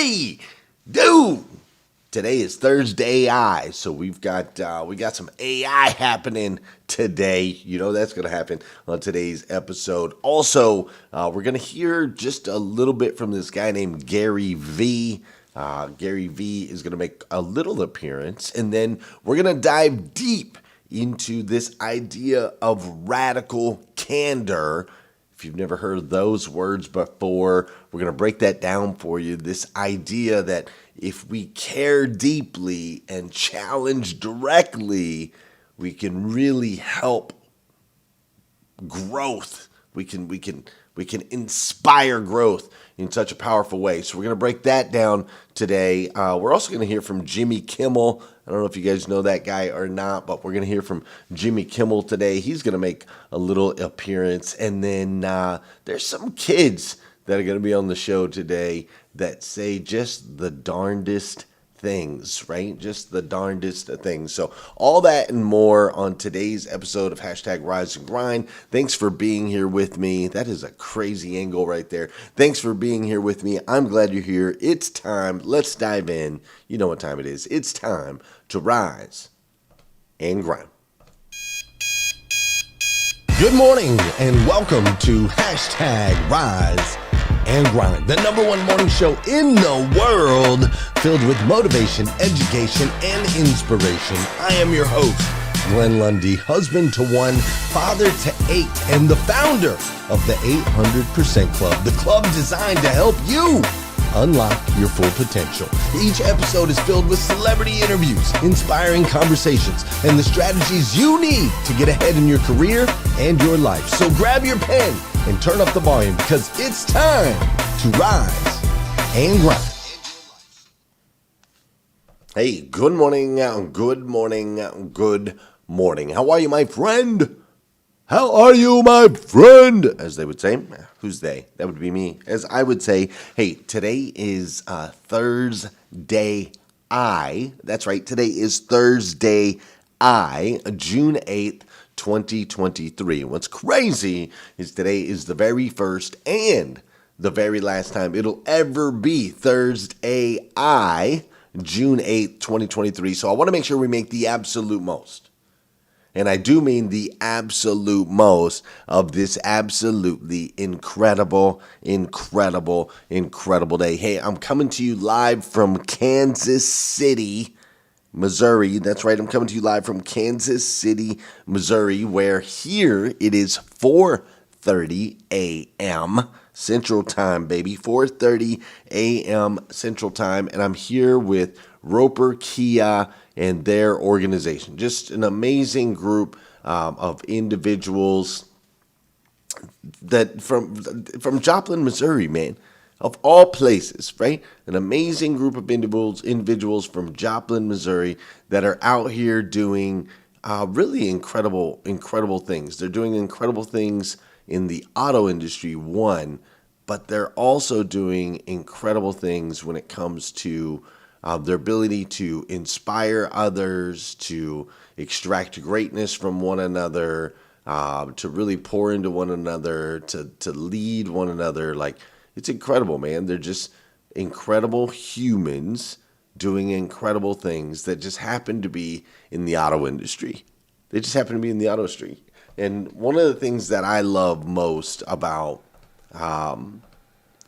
Hey, dude. Today is Thursday AI, so we got some AI happening today. You know that's going to happen on today's episode. Also, we're going to hear just a little bit from this guy named Gary V. Gary V is going to make a little appearance, and then we're going to dive deep into this idea of radical candor. If you've never heard those words before, we're going to break that down for you. This idea that if we care deeply and challenge directly, we can really help growth. We can inspire growth in such a powerful way. So we're going to break that down today. We're also going to hear from Jimmy Kimmel. I don't know if you guys know that guy or not, but we're going to hear from Jimmy Kimmel today. He's going to make a little appearance. And then there's some kids that are going to be on the show today that say just the darndest things, right? Just the darndest things. So all that and more on today's episode of Hashtag Rise and Grind. Thanks for being here with me. That is a crazy angle right there. Thanks for being here with me. I'm glad you're here. It's time. Let's dive in. You know what time it is. It's time to rise and grind. Good morning and welcome to Hashtag Rise and Grind, the number one morning show in the world filled with motivation, education, and inspiration. I am your host, Glenn Lundy, husband to one, father to eight, and the founder of the 800% Club, the club designed to help you unlock your full potential. Each episode is filled with celebrity interviews, inspiring conversations, and the strategies you need to get ahead in your career and your life. So grab your pen and turn up the volume because it's time to rise and grind. Hey, good morning, good morning, good morning. How are you, my friend? How are you, my friend? As they would say. Who's they? That would be me. As I would say, hey, today is Thursday. That's right. Today is Thursday, June 8th, 2023. What's crazy is today is the very first and the very last time it'll ever be Thursday, June 8th, 2023. So I want to make sure we make the absolute most. And I do mean the absolute most of this absolutely incredible day. Hey, I'm coming to you live from Kansas City, Missouri. That's right, I'm coming to you live from Kansas City, Missouri, where here it is 4:30 a.m. Central Time, baby. 4:30 a.m. Central Time. And I'm here with Roper Kia and their organization. Just an amazing group of individuals that from Joplin, Missouri, man. Of all places, right? An amazing group of individuals from Joplin, Missouri that are out here doing really incredible things. They're doing incredible things in the auto industry, one, but they're also doing incredible things when it comes to their ability to inspire others, to extract greatness from one another, to really pour into one another, to lead one another. Like, it's incredible, man. They're just incredible humans doing incredible things that just happen to be in the auto industry. They just happen to be in the auto industry. And one of the things that I love most about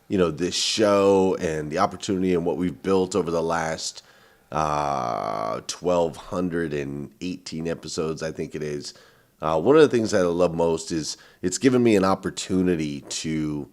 this show and the opportunity and what we've built over the last 1,218 episodes, I think it is. One of the things that I love most is it's given me an opportunity to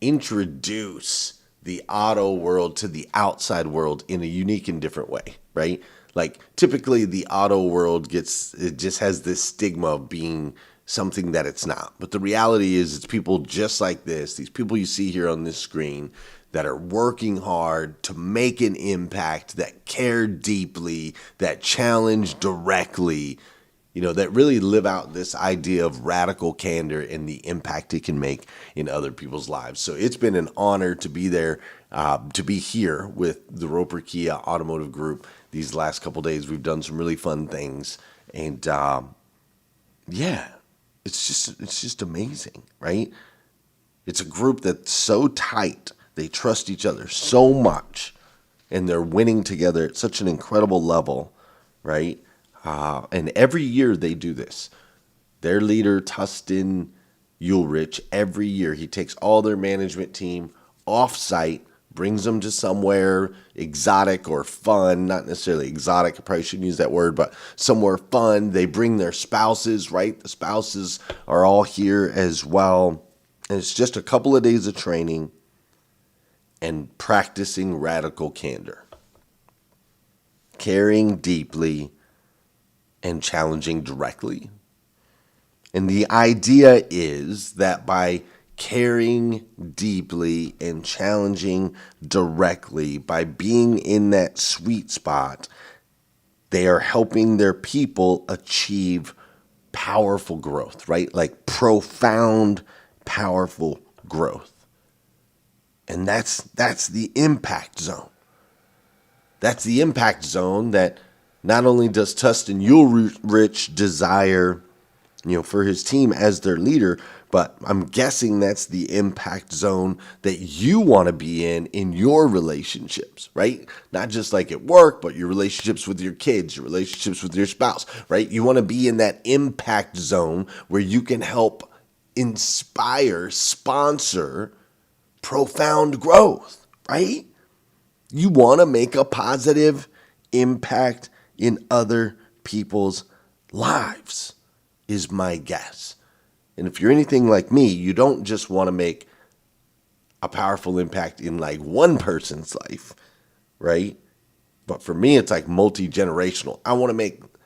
introduce the auto world to the outside world in a unique and different way, right? Like, typically the auto world just has this stigma of being something that it's not. But the reality is it's people just like this, these people you see here on this screen that are working hard to make an impact, that care deeply, that challenge directly, that really live out this idea of radical candor and the impact it can make in other people's lives. So it's been an honor to be there, to be here with the Roper Kia Automotive Group these last couple days. We've done some really fun things, and it's just amazing, right? It's a group that's so tight They trust each other so much, and they're winning together at such an incredible level, right? And every year they do this. Their leader, Tustin Ulrich, every year he takes all their management team off-site, brings them to somewhere exotic or fun, not necessarily exotic, I probably shouldn't use that word, but somewhere fun. They bring their spouses, right? The spouses are all here as well. And it's just a couple of days of training and practicing radical candor, caring deeply and challenging directly. And the idea is that by caring deeply and challenging directly, by being in that sweet spot, they are helping their people achieve powerful growth, right? Like profound, powerful growth. And that's the impact zone. That's the impact zone that not only does Tustin Ulrich desire, for his team as their leader, but I'm guessing that's the impact zone that you want to be in your relationships, right? Not just like at work, but your relationships with your kids, your relationships with your spouse, right? You want to be in that impact zone where you can help inspire, sponsor profound growth, right? You want to make a positive impact in other people's lives, is my guess. And if you're anything like me, you don't just want to make a powerful impact in like one person's life, right? But for me, it's like multi-generational. I want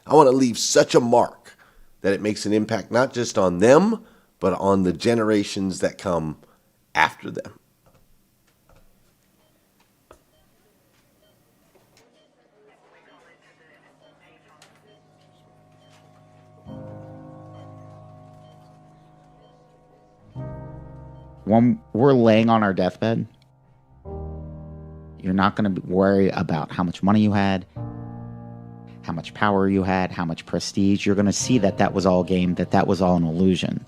to leave such a mark that it makes an impact not just on them, but on the generations that come after them. When we're laying on our deathbed, you're not going to worry about how much money you had, how much power you had, how much prestige. You're going to see that was all game, that was all an illusion.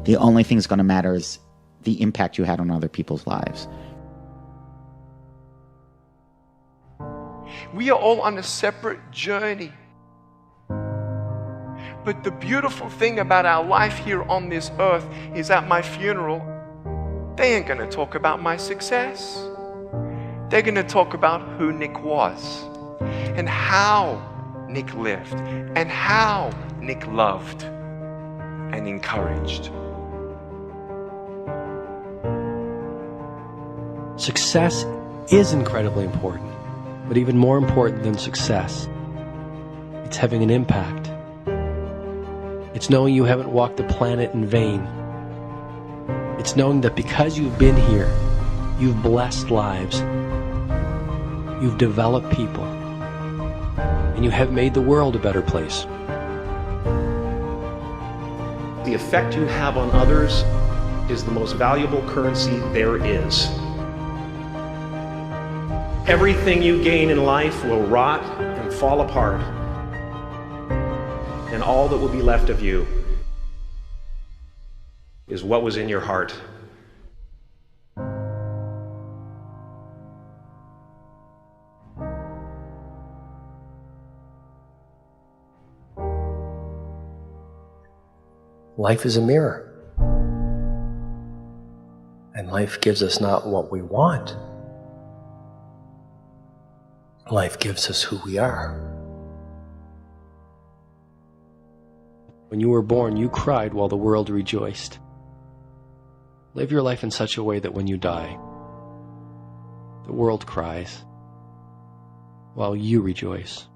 The only thing that's going to matter is the impact you had on other people's lives. We are all on a separate journey. But the beautiful thing about our life here on this earth is at my funeral, they ain't going to talk about my success. They're going to talk about who Nick was and how Nick lived and how Nick loved and encouraged. Success is incredibly important, but even more important than success, it's having an impact. It's knowing you haven't walked the planet in vain. It's knowing that because you've been here, you've blessed lives, you've developed people, and you have made the world a better place. The effect you have on others is the most valuable currency there is. Everything you gain in life will rot and fall apart, and all that will be left of you is what was in your heart. Life is a mirror, and life gives us not what we want. Life gives us who we are. When you were born, you cried while the world rejoiced. Live your life in such a way that when you die, the world cries while you rejoice.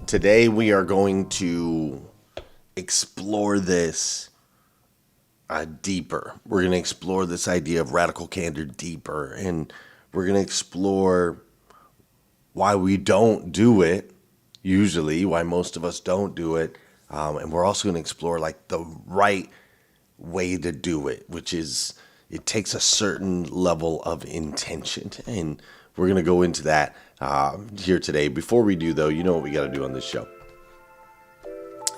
Today we are going to explore this deeper. We're going to explore this idea of radical candor deeper, and we're going to explore why we don't do it, usually, why most of us don't do it, and we're also going to explore like the right way to do it, which is it takes a certain level of intention, and we're going to go into that here today. Before we do, though, you know what we got to do on this show.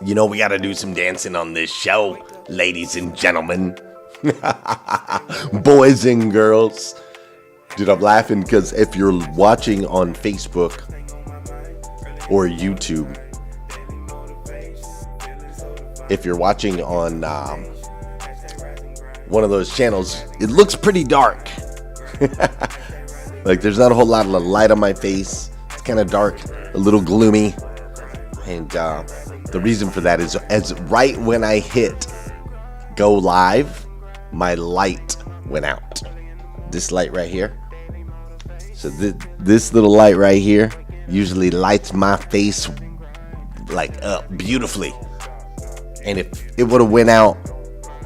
You know we got to do some dancing on this show, ladies and gentlemen. Boys and girls. Dude, I'm laughing because if you're watching on Facebook or YouTube, if you're watching on one of those channels, it looks pretty dark. Like there's not a whole lot of light on my face. It's kind of dark, a little gloomy. And the reason for that is as right when I hit go live, my light went out. This light right here. So this little light right here usually lights my face like up beautifully. And if it would have went out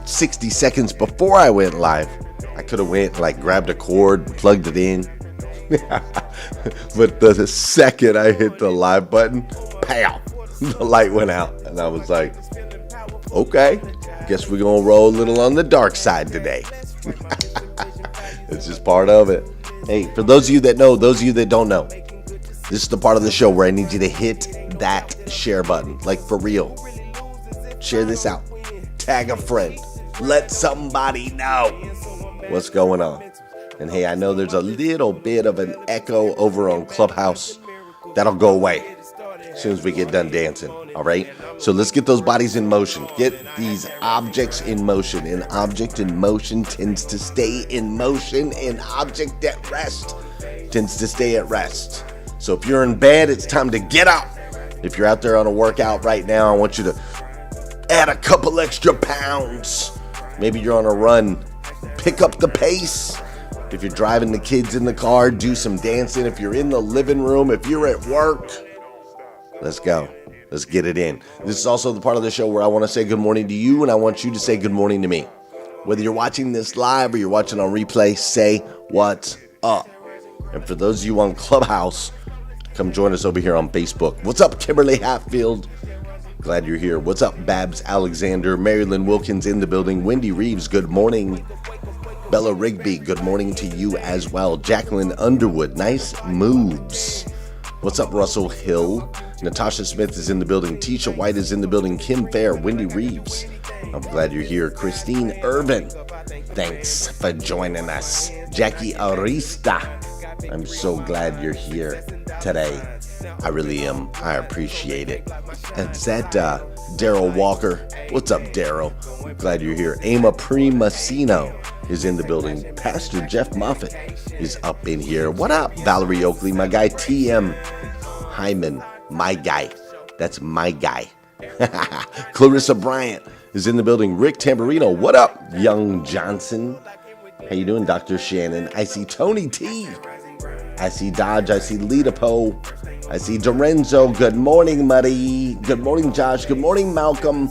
60 seconds before I went live, I could have went like grabbed a cord, plugged it in. But the second I hit the live button, pow, the light went out. And I was like, okay, guess we're going to roll a little on the dark side today. It's just part of it. Hey, for those of you that know, those of you that don't know, this is the part of the show where I need you to hit that share button. Like for real. Share this out. Tag a friend. Let somebody know what's going on. And hey, I know there's a little bit of an echo over on Clubhouse. That'll go away as soon as we get done dancing. All right? So let's get those bodies in motion. Get these objects in motion. An object in motion tends to stay in motion. An object at rest tends to stay at rest. So if you're in bed, it's time to get up. If you're out there on a workout right now, I want you to add a couple extra pounds. Maybe you're on a run. Pick up the pace. If you're driving the kids in the car, do some dancing. If you're in the living room, if you're at work, let's go. Let's get it in. This is also the part of the show where I want to say good morning to you, and I want you to say good morning to me. Whether you're watching this live or you're watching on replay, say what's up. And for those of you on Clubhouse, come join us over here on Facebook. What's up, Kimberly Hatfield? Glad you're here. What's up, Babs Alexander? Marilyn Wilkins in the building. Wendy Reeves, good morning. Bella Rigby, good morning to you as well. Jacqueline Underwood, nice moves. What's up, Russell Hill? Natasha Smith is in the building. Tisha White is in the building. Kim Fair, Wendy Reeves. I'm glad you're here. Christine Urban, thanks for joining us. Jackie Arista, I'm so glad you're here today. I really am. I appreciate it. And is that Daryl Walker? What's up, Daryl? I'm glad you're here. Ama Primasino is in the building. Pastor Jeff Moffitt is up in here. What up, Valerie Oakley? My guy, TM Hyman. My guy. That's my guy. Clarissa Bryant is in the building. Rick Tamburino. What up, Young Johnson? How you doing, Dr. Shannon? I see Tony T. I see Dodge. I see Lita Poe. I see Dorenzo. Good morning, Muddy. Good morning, Josh. Good morning, Malcolm.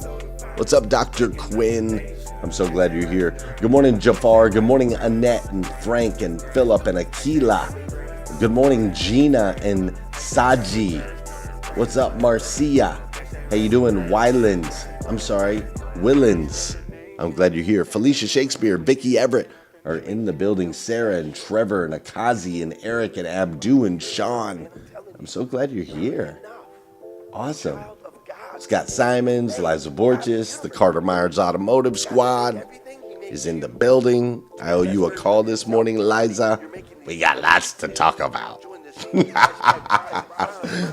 What's up, Dr. Quinn? I'm so glad you're here. Good morning, Jafar. Good morning, Annette and Frank and Philip and Akila. Good morning, Gina and Saji. What's up, Marcia? How you doing, Wylands? I'm sorry, Willans. I'm glad you're here. Felicia Shakespeare, Vicky Everett are in the building. Sarah and Trevor and Akazi and Eric and Abdu and Sean. I'm so glad you're here. Awesome. Scott Simons, Liza Borges, the Carter Myers Automotive Squad is in the building. I owe you a call this morning, Liza. We got lots to talk about.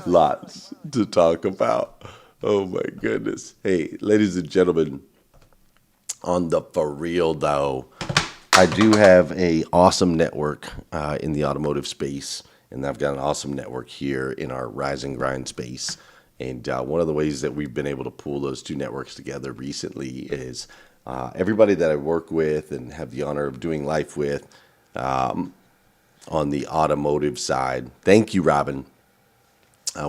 Lots to talk about. Oh my goodness. Hey, ladies and gentlemen, on the for real though, I do have a awesome network in the automotive space, and I've got an awesome network here in our Rise and Grind space. And one of the ways that we've been able to pull those two networks together recently is everybody that I work with and have the honor of doing life with on the automotive side. Thank you, Robin.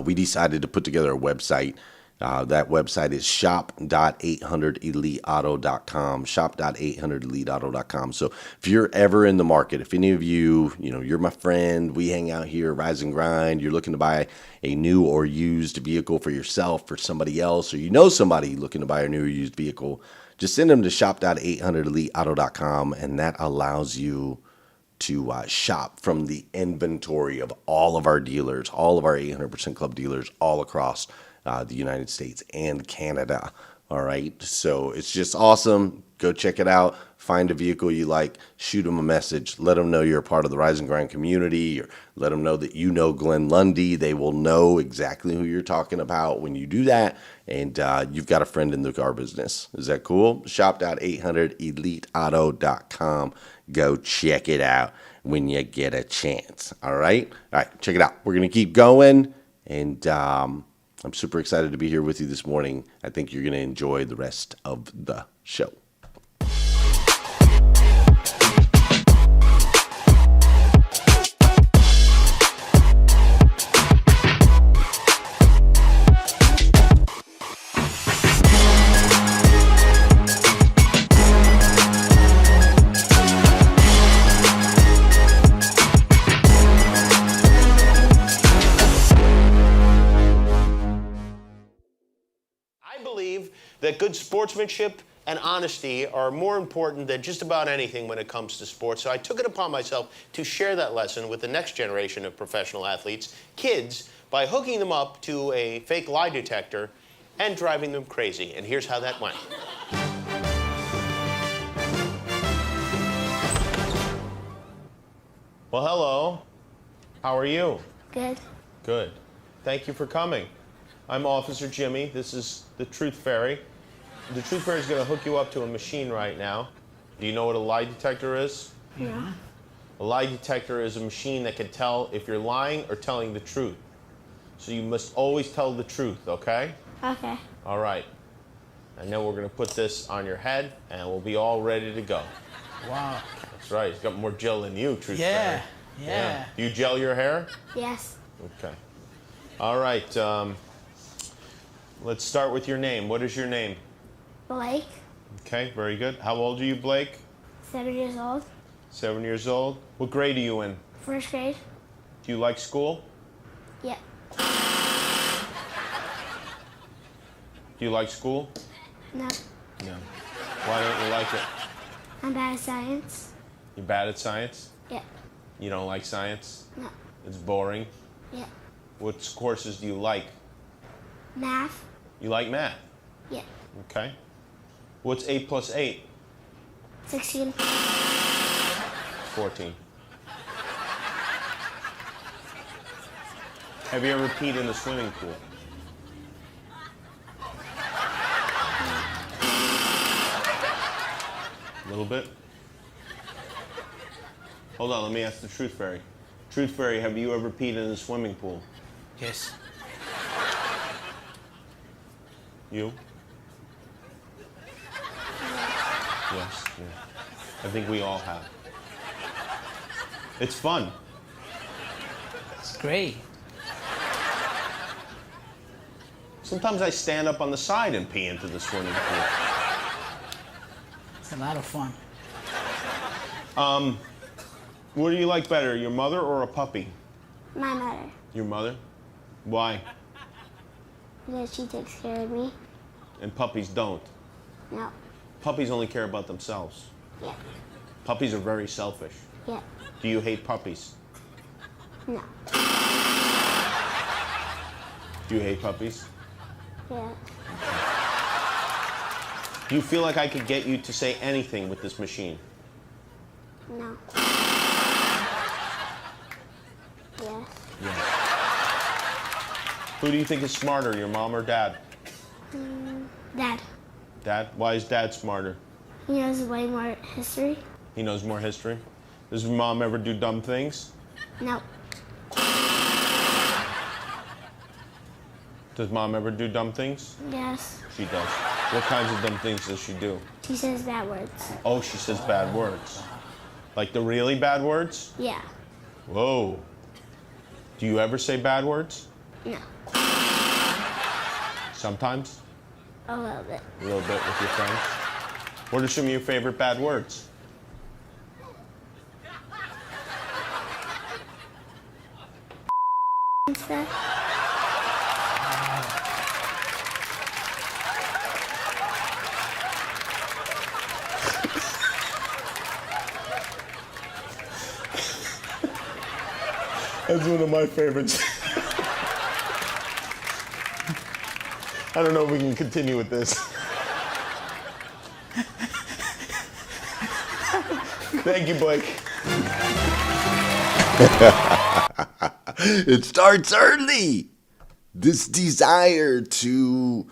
We decided to put together a website. That website is shop.800eliteauto.com, shop.800eliteauto.com. So if you're ever in the market, if any of you, you're my friend, we hang out here, Rise and Grind, you're looking to buy a new or used vehicle for yourself, for somebody else, or you know somebody looking to buy a new or used vehicle, just send them to shop.800eliteauto.com, and that allows you to shop from the inventory of all of our dealers, all of our 800% Club dealers all across the United States and Canada. All right, so it's just awesome. Go check it out. Find a vehicle you like, shoot them a message, let them know you're a part of the Rise and Grind community, or let them know that you know Glenn Lundy. They will know exactly who you're talking about when you do that, and you've got a friend in the car business. Is that cool? Shop.800eliteauto.com. Go check it out when you get a chance. All right, check it out. We're going to keep going, and I'm super excited to be here with you this morning. I think you're going to enjoy the rest of the show. That good sportsmanship and honesty are more important than just about anything when it comes to sports. So I took it upon myself to share that lesson with the next generation of professional athletes, kids, by hooking them up to a fake lie detector and driving them crazy. And here's how that went. Well, hello. How are you? Good. Good. Thank you for coming. I'm Officer Jimmy. This is the Truth Fairy. The Truth Fairy is going to hook you up to a machine right now. Do you know what a lie detector is? Yeah. A lie detector is a machine that can tell if you're lying or telling the truth. So you must always tell the truth, okay? Okay. All right. And then we're going to put this on your head, and we'll be all ready to go. Wow. That's right. He's got more gel than you, Truth Fairy. Yeah. Do you gel your hair? Yes. Okay. All right. Let's start with your name. What is your name? Blake, Okay, very good. How old are you, Blake? 7 years old. 7 years old. What grade are you in? First grade. Do you like school? Yeah. Do you like school? No. No. Why don't you like it? I'm bad at science. You bad at science? Yeah. You don't like science? No. It's boring. Yeah. What courses do you like? Math. You like math? Yeah. Okay. What's 8 plus 8? 16. 14. Have you ever peed in the swimming pool? A little bit? Hold on, let me ask the Truth Fairy. Truth Fairy, have you ever peed in the swimming pool? Yes. You? Yes, yeah. I think we all have. It's fun. It's great. Sometimes I stand up on the side and pee into the swimming pool. It's a lot of fun. What do you like better, your mother or a puppy? My mother. Your mother? Why? Because she takes care of me. And puppies don't. No. Puppies only care about themselves. Yeah. Puppies are very selfish. Yeah. Do you hate puppies? No. Do you hate puppies? Yeah. Do you feel like I could get you to say anything with this machine? No. Yes. Who do you think is smarter, your mom or dad? Dad. Dad? Why is dad smarter? He knows way more history. He knows more history. Does your mom ever do dumb things? No. Does mom ever do dumb things? Yes. She does. What kinds of dumb things does she do? She says bad words. Oh, she says bad words. Like the really bad words? Yeah. Whoa. Do you ever say bad words? No. Sometimes? A little bit. A little bit with your friends? What are some of your favorite bad words? And stuff. That's one of my favorites. I don't know if we can continue with this. Thank you, Blake. It starts early. This desire to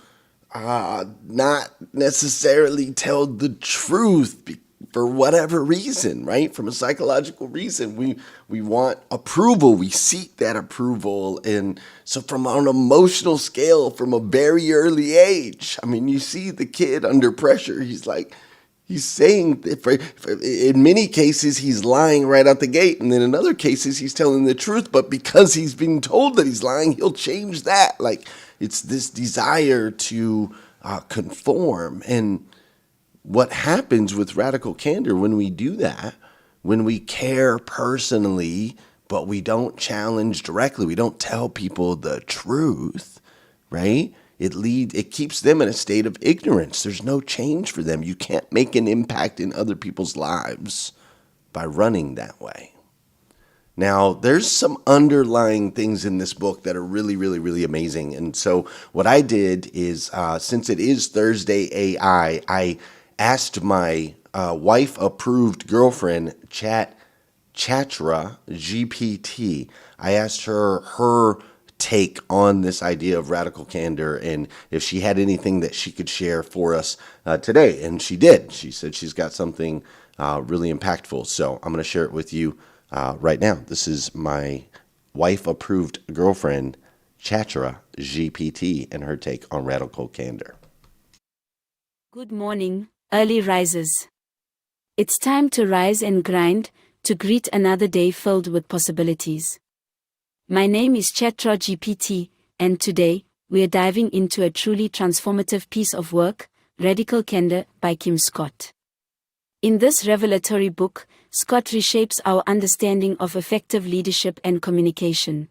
not necessarily tell the truth for whatever reason, right? From a psychological reason, we want approval. We seek that approval. And so from an emotional scale, from a very early age, I mean, you see the kid under pressure. He's saying, in many cases, he's lying right out the gate. And then in other cases, he's telling the truth. But because he's being told that he's lying, he'll change that. Like, it's this desire to conform. And what happens with radical candor when we do that, when we care personally, but we don't challenge directly, we don't tell people the truth, right? It keeps them in a state of ignorance. There's no change for them. You can't make an impact in other people's lives by running that way. Now, there's some underlying things in this book that are really, really, really amazing. And so what I did is, since it is Thursday AI, I asked my wife-approved girlfriend, Chatra GPT. I asked her take on this idea of radical candor and if she had anything that she could share for us today. And she did. She said she's got something really impactful. So I'm going to share it with you right now. This is my wife-approved girlfriend, Chatra GPT, and her take on radical candor. Good morning, early risers. It's time to rise and grind to greet another day filled with possibilities. My name is Chatra GPT, and today, we are diving into a truly transformative piece of work, Radical Candor by Kim Scott. In this revelatory book, Scott reshapes our understanding of effective leadership and communication.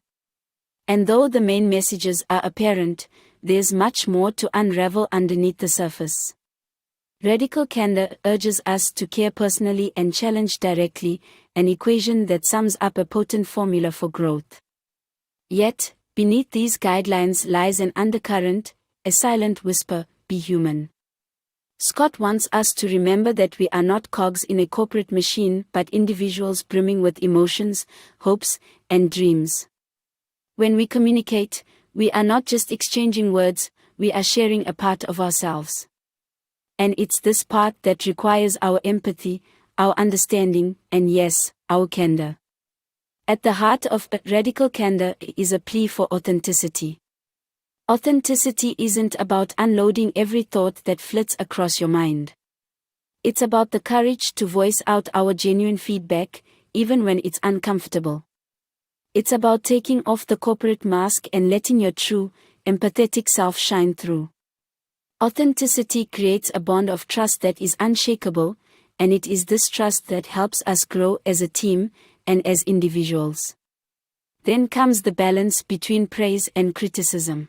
And though the main messages are apparent, there's much more to unravel underneath the surface. Radical candor urges us to care personally and challenge directly, an equation that sums up a potent formula for growth. Yet, beneath these guidelines lies an undercurrent, a silent whisper, be human. Scott wants us to remember that we are not cogs in a corporate machine but individuals brimming with emotions, hopes, and dreams. When we communicate, we are not just exchanging words, we are sharing a part of ourselves. And it's this part that requires our empathy, our understanding, and yes, our candor. At the heart of radical candor is a plea for authenticity. Authenticity isn't about unloading every thought that flits across your mind. It's about the courage to voice out our genuine feedback, even when it's uncomfortable. It's about taking off the corporate mask and letting your true, empathetic self shine through. Authenticity creates a bond of trust that is unshakable, and it is this trust that helps us grow as a team and as individuals. Then comes the balance between praise and criticism.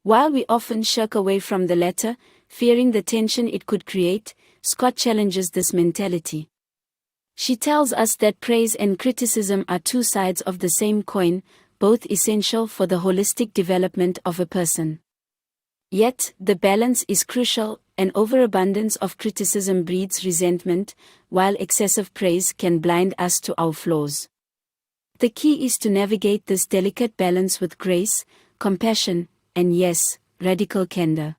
While we often shirk away from the latter, fearing the tension it could create, Scott challenges this mentality. She tells us that praise and criticism are two sides of the same coin, both essential for the holistic development of a person. Yet, the balance is crucial. An overabundance of criticism breeds resentment, while excessive praise can blind us to our flaws. The key is to navigate this delicate balance with grace, compassion, and yes, radical candor.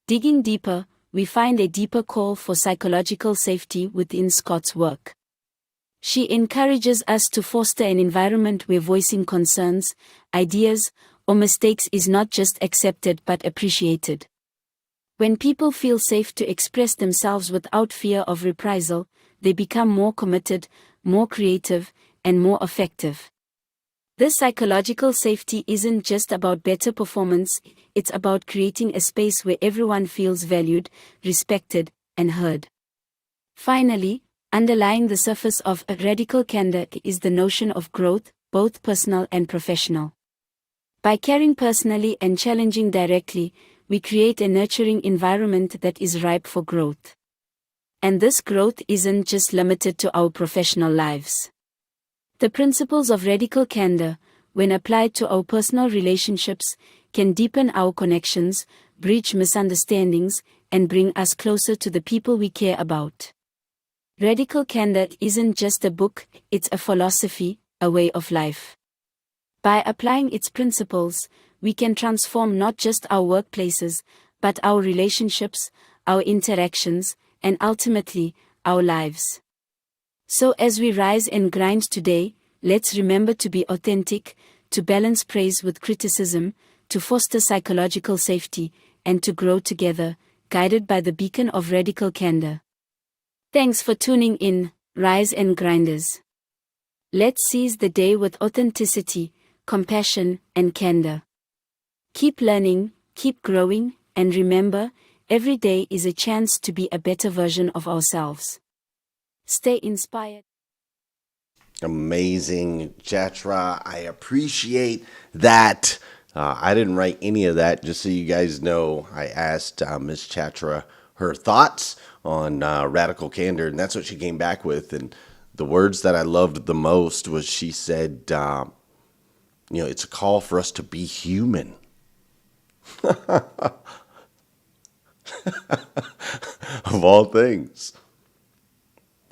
Digging deeper, we find a deeper call for psychological safety within Scott's work. She encourages us to foster an environment where voicing concerns, ideas, or mistakes is not just accepted but appreciated. When people feel safe to express themselves without fear of reprisal, they become more committed, more creative, and more effective. This psychological safety isn't just about better performance, it's about creating a space where everyone feels valued, respected, and heard. Finally, underlying the surface of a radical candor is the notion of growth, both personal and professional. By caring personally and challenging directly, we create a nurturing environment that is ripe for growth. And this growth isn't just limited to our professional lives. The principles of radical candor, when applied to our personal relationships, can deepen our connections, bridge misunderstandings, and bring us closer to the people we care about. Radical Candor isn't just a book, it's a philosophy, a way of life. By applying its principles, we can transform not just our workplaces, but our relationships, our interactions, and ultimately, our lives. So as we rise and grind today, let's remember to be authentic, to balance praise with criticism, to foster psychological safety, and to grow together, guided by the beacon of radical candor. Thanks for tuning in, Rise and Grinders. Let's seize the day with authenticity, compassion, and candor. Keep learning, keep growing, and remember, every day is a chance to be a better version of ourselves. Stay inspired. Amazing, Jatra. I appreciate that. I didn't write any of that. Just so you guys know, I asked Miss Chatra her thoughts on radical candor, and that's what she came back with. And the words that I loved the most was she said, it's a call for us to be human. Of all things.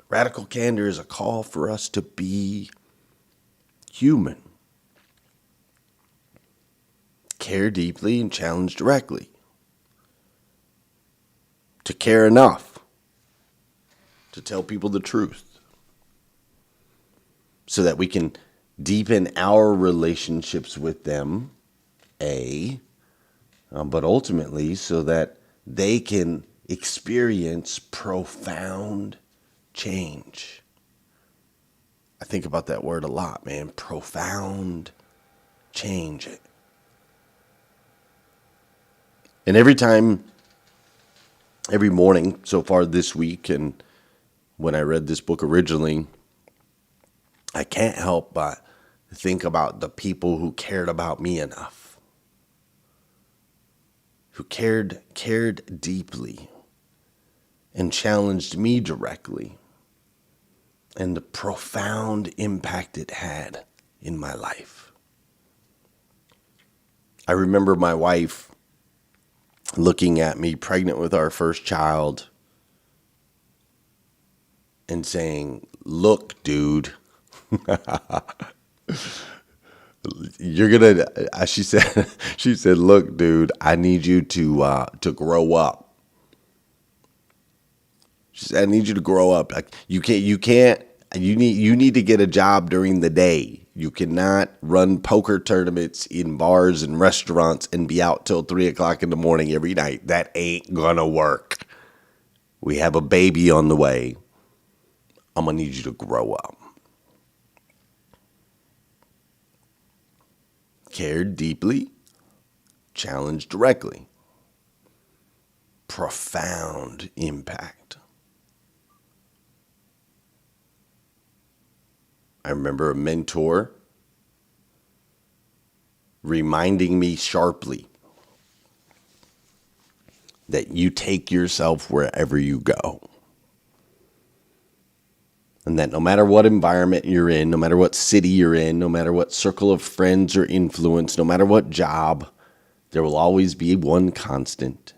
Radical candor is a call for us to be human. Care deeply and challenge directly. To care enough to tell people the truth so that we can deepen our relationships with them, but ultimately so that they can experience profound change. I think about that word a lot, man. Profound change. And every morning so far this week, and when I read this book originally, I can't help but think about the people who cared about me enough, who cared deeply and challenged me directly, and the profound impact it had in my life. I remember my wife looking at me pregnant with our first child and saying, "Look, dude, you're gonna," she said, "Look, dude, I need you to grow up." She said, "I need you to grow up. Like you need to get a job during the day. You cannot run poker tournaments in bars and restaurants and be out till 3:00 in the morning every night. That ain't gonna work. We have a baby on the way. I'm gonna need you to grow up." Cared deeply, challenged directly. Profound impact. I remember a mentor reminding me sharply that you take yourself wherever you go. And that no matter what environment you're in, no matter what city you're in, no matter what circle of friends or influence, no matter what job, there will always be one constant.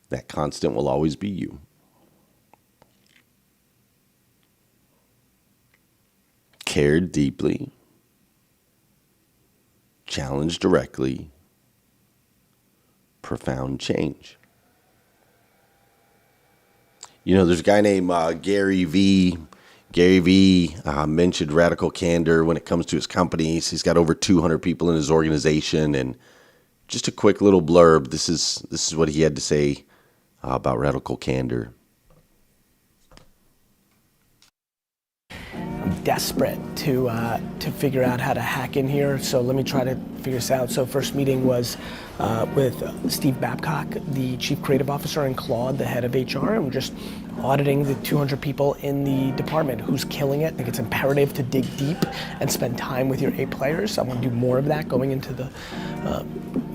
That constant will always be you. Cared deeply, challenged directly, profound change. There's a guy named Gary Vee. Gary Vee mentioned radical candor when it comes to his companies. He's got over 200 people in his organization. And just a quick little blurb. This is what he had to say about radical candor. I'm desperate to figure out how to hack in here, so let me try to figure this out. So first meeting was with Steve Babcock, the Chief Creative Officer, and Claude, the head of HR, and we're just auditing the 200 people in the department. Who's killing it? I think it's imperative to dig deep and spend time with your A players. I want to do more of that going into the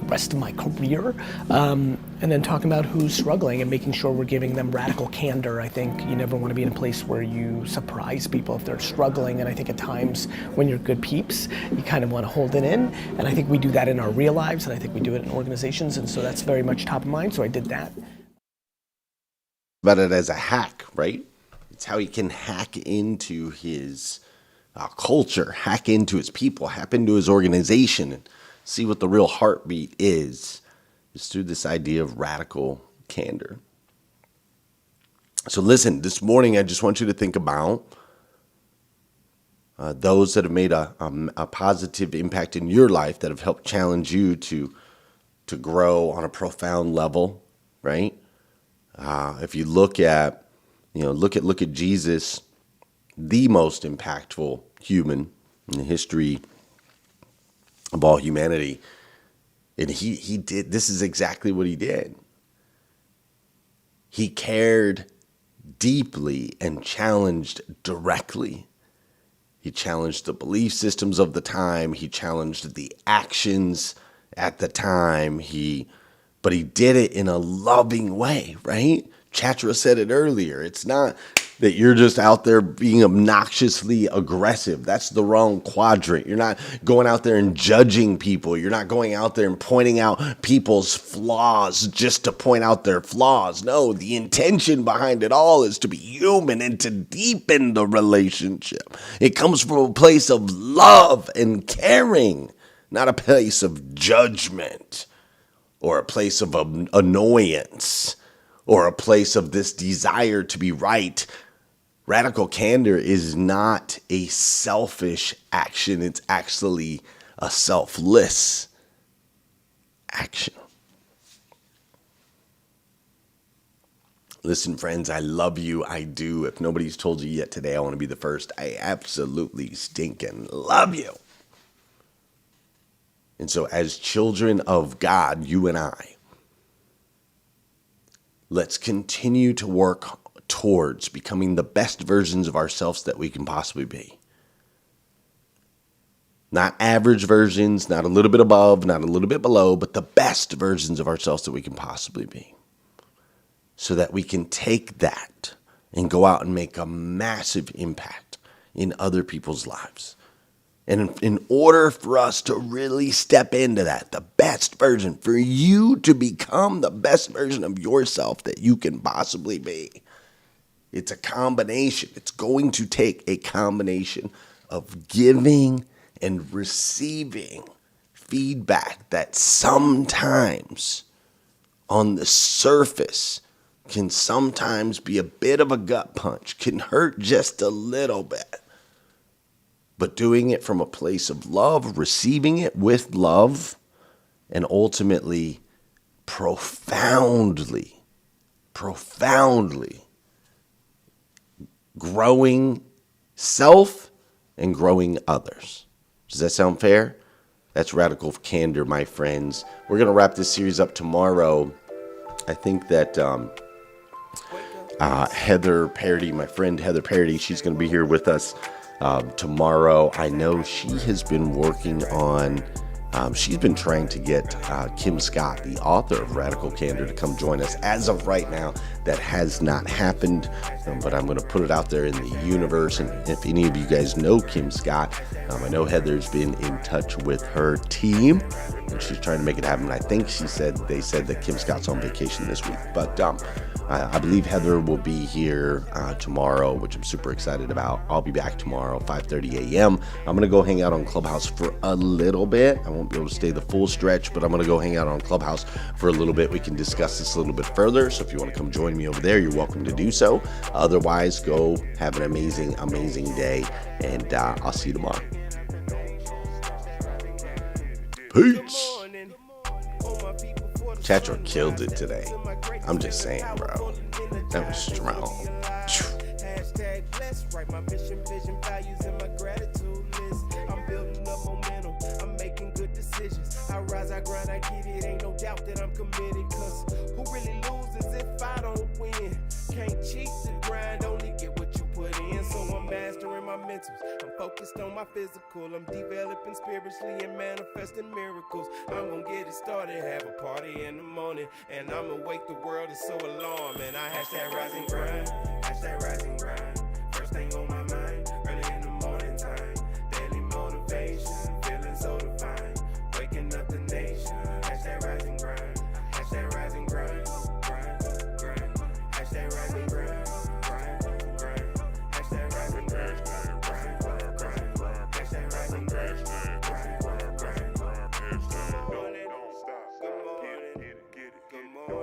rest of my career. And then talking about who's struggling and making sure we're giving them radical candor. I think you never want to be in a place where you surprise people if they're struggling. And I think at times when you're good peeps, you kind of want to hold it in. And I think we do that in our real lives, and I think we do it in organizations. And so that's very much top of mind. So I did that. About it as a hack, right? It's how he can hack into his culture, hack into his people, hack into his organization, and see what the real heartbeat is through this idea of radical candor. So listen, this morning I just want you to think about those that have made a positive impact in your life, that have helped challenge you to grow on a profound level, right? If you look at Jesus, the most impactful human in the history of all humanity, and he did, this is exactly what he did. He cared deeply and challenged directly. He challenged the belief systems of the time. He challenged the actions at the time. But he did it in a loving way, right? Chatra said it earlier. It's not that you're just out there being obnoxiously aggressive. That's the wrong quadrant. You're not going out there and judging people. You're not going out there and pointing out people's flaws just to point out their flaws. No, the intention behind it all is to be human and to deepen the relationship. It comes from a place of love and caring, not a place of judgment or a place of annoyance or a place of this desire to be right. Radical candor is not a selfish action. It's actually a selfless action. Listen, friends, I love you. I do. If nobody's told you yet today, I want to be the first. I absolutely stinking love you. And so as children of God, you and I, let's continue to work towards becoming the best versions of ourselves that we can possibly be. Not average versions, not a little bit above, not a little bit below, but the best versions of ourselves that we can possibly be. So that we can take that and go out and make a massive impact in other people's lives. And in order for us to really step into that, the best version, for you to become the best version of yourself that you can possibly be, it's a combination. It's going to take a combination of giving and receiving feedback that sometimes on the surface can sometimes be a bit of a gut punch, can hurt just a little bit. But doing it from a place of love, receiving it with love, and ultimately profoundly growing self and growing others. Does that sound fair? That's radical candor, my friends. We're going to wrap this series up tomorrow. I think that Heather Parody, my friend Heather Parody, she's going to be here with us tomorrow. I know she has been working on, she's been trying to get Kim Scott, the author of Radical Candor, to come join us. As of right now, that has not happened, but I'm going to put it out there in the universe. And if any of you guys know Kim Scott, I know Heather's been in touch with her team, and she's trying to make it happen. I think they said that Kim Scott's on vacation this week, but I believe Heather will be here tomorrow, which I'm super excited about. I'll be back tomorrow, 5:30 a.m. I'm going to go hang out on Clubhouse for a little bit. I won't be able to stay the full stretch, but I'm going to go hang out on Clubhouse for a little bit. We can discuss this a little bit further. So if you want to come join me over there, you're welcome to do so. Otherwise, go have an amazing, amazing day, and I'll see you tomorrow. Peace. Chatra killed it today. I'm just saying, bro. That was strong. Hashtag blessed, write my mission, vision, values, and my gratitude list. I'm building up momentum, I'm making good decisions. I rise, I grind, I get it, ain't no doubt that I'm committed. Cause who really loses if I don't win? Can't cheat the grind, only get what you put in. So I'm mastering my mission. fundamentals. I'm focused on my physical. I'm developing spiritually and manifesting miracles. I'm gonna get it started, have a party in the morning, and I'ma wake the world. It's so alarming. I hashtag rise and grind. Hashtag